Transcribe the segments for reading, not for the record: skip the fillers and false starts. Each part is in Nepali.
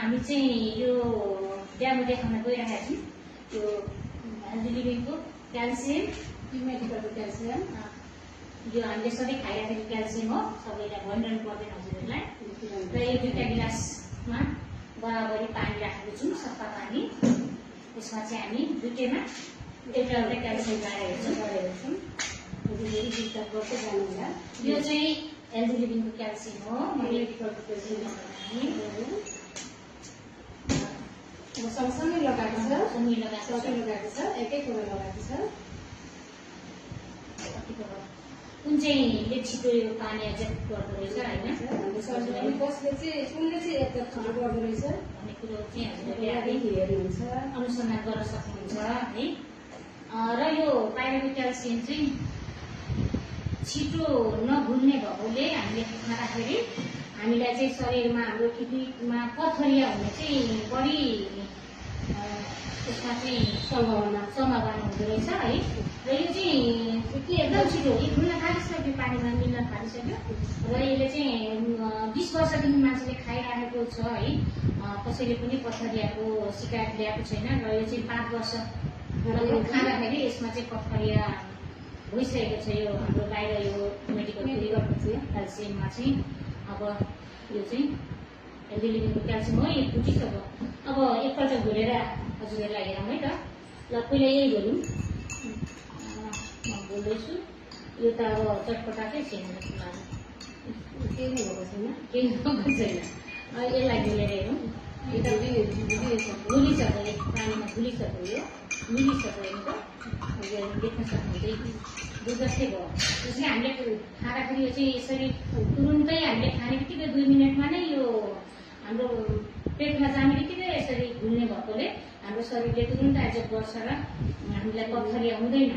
हामी चाहिँ यो डेमो देखाउन गइरहेका छौँ। त्यो हेल्दी लिभिङको क्याल्सियम, मेडिकलको क्याल्सियम, यो हामीले सधैँ खाइरहेको क्याल्सियम हो, सबैलाई भनिरहनु पर्दैन हजुरहरूलाई। र यो 2टा गिलासमा बराबरी पानी राखेको छौँ, सफा पानी। यसमा चाहिँ हामी दुईटैमा एउटा एउटा क्याल्सियम गाडेको छौँ। यो चाहिँ हेल्दी लिभिङको क्याल्सियम हो, मेडिकलको क्याल्सियम सँगसँगै लगाएको छ, सँगै लगाएको छ, एकैकोमा लगाएको छ। कुन चाहिँले छिटो यो पानी एब्जर्ब गर्दो रहेछ होइन, कसले चाहिँ कुनले चाहिँ एब्जर्ब गर्दो रहेछ भन्ने कुरो चाहिँ हजुरहरूले हेर्नुहुन्छ, अनुसन्धान गर्न सक्नुहुन्छ है। र यो पाइरहेको क्याल्सियम चाहिँ छिटो नघुल्ने भएकोले हामीले खाँदाखेरि हामीलाई चाहिँ शरीरमा हाम्रो किडनीमा पथरिया हुने चाहिँ बढी त्यसमा चाहिँ सम्भावना हुँदो रहेछ है। र यो चाहिँ के एकदम छिटो घुल्न थालिसक्यो, पानीमा मिल्न थालिसक्यो। र यसले चाहिँ 20 वर्षदेखि मान्छेले खाइरहेको छ है, कसैले पनि पथरियाको शिकायत ल्याएको छैन। र यो चाहिँ 5 वर्ष खाँदाखेरि यसमा चाहिँ पथरिया भइसकेको छ। यो हाम्रो बाहिर यो मेडिकल क्याल्सियममा चाहिँ अब यो चाहिँ हेल्दी लिभिङको क्याल्सियम हो, यो फुटिसक्यो। अब एकपल्ट घोलेर हजुरहरूलाई हेरौँ है त। ल पहिला यही घोलौँ, म घोल्दैछु। यो त अब चटपटाकै छैन, केही नै भएको छैन, केही भएको छैन। यसलाई घोलेर हेरौँ। यो त घुलिसक्यो, पानीमा घुलिसक्यो, यो मिलिसक्यो। नि त देख्न सक्नुहुन्छ दुध जस्तै भयो। त्यसले हामीले खाँदाखेरि यो चाहिँ यसरी तुरुन्तै हामीले खाने बित्तिकै 2 मिनटमा नै यो हाम्रो पेटमा जाने बित्तिकै यसरी घुल्ने भएकोले हाम्रो शरीरले तुरुन्त एब्जर्ब गर्छ र हामीलाई पथरिया हुँदैन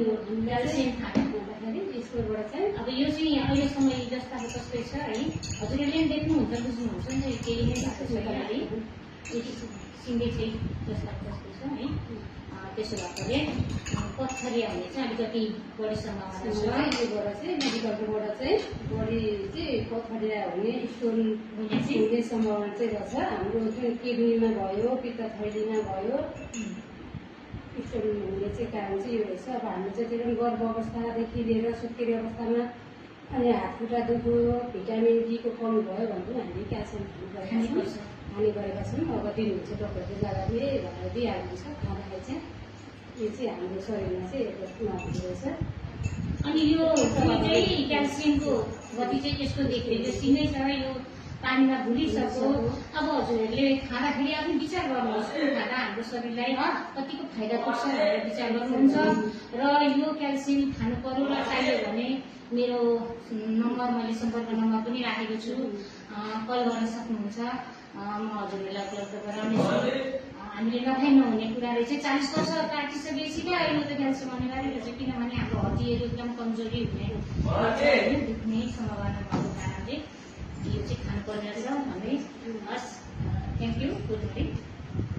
यो क्याल्सियम खाँदाखेरि। यसकोबाट चाहिँ अब यो चाहिँ अहिलेसम्म जस्ताको जस्तै छ है, हजुरहरूले पनि देख्नुहुन्छ, बुझ्नुहुन्छ नि, केही नै भएको छैन है, सिङ्गै चाहिँ जस्ताको जस्तै छ है। त्यसो भएकोले पथरिया हुने चाहिँ अलिकति बढी सम्भावना छ। योबाट चाहिँ मेडिकलकोबाट चाहिँ बढी चाहिँ पथरिया हुने, स्टोन हुने सम्भावना चाहिँ रहेछ। हाम्रो जुन किडनीमा भयो, पित्तथैलीमा भयो, स्टोन हुने चाहिँ कारण चाहिँ यो रहेछ। अब हाम्रो जति पनि गर्भ अवस्थादेखि लिएर सुत्केरी अवस्थामा अनि हात खुट्टा दुख्नु, भिटामिन डीको कमी भयो भने पनि हामीले क्याल्सियम खाने गरेका छौँ। अब दिनुहुन्छ डक्टरले जाँदा पनि भनेर दिइहाल्नुहुन्छ। खाँदाखेरि चाहिँ यो चाहिँ हाम्रो शरीरमा चाहिँ नहुँदो रहेछ। अनि यो चाहिँ क्याल्सियमको गति चाहिँ यस्तो देखियो, यो सिँगै छ, यो पानीमा घुलिसक्यो। अब हजुरहरूले खाँदाखेरि आफ्नो विचार गर्नुहोस्, खाँदा हाम्रो शरीरलाई कतिको फाइदा पुग्छ भनेर विचार गर्नुहुन्छ। र यो क्याल्सियम खानु पर्यो र चाहियो भने मेरो नम्बर, मैले सम्पर्क नम्बर पनि राखेको छु, कल गर्न सक्नुहुन्छ। म हजुरहरूलाई उपलब्ध गराउनेछु। हामीले नखाइ नहुने कुराले चाहिँ 40 वर्ष काटिसकेपछि त अहिले त क्याल्सियम अनिवार्य रहेछ, किनभने हाम्रो हड्डीहरू एकदम कमजोरी हुने, दुख्ने सम्भावना भएको कारणले यो चाहिँ खानुपर्ने रहेछ भन्दै। हस्, थ्याङ्क यू, गुड मर्निङ।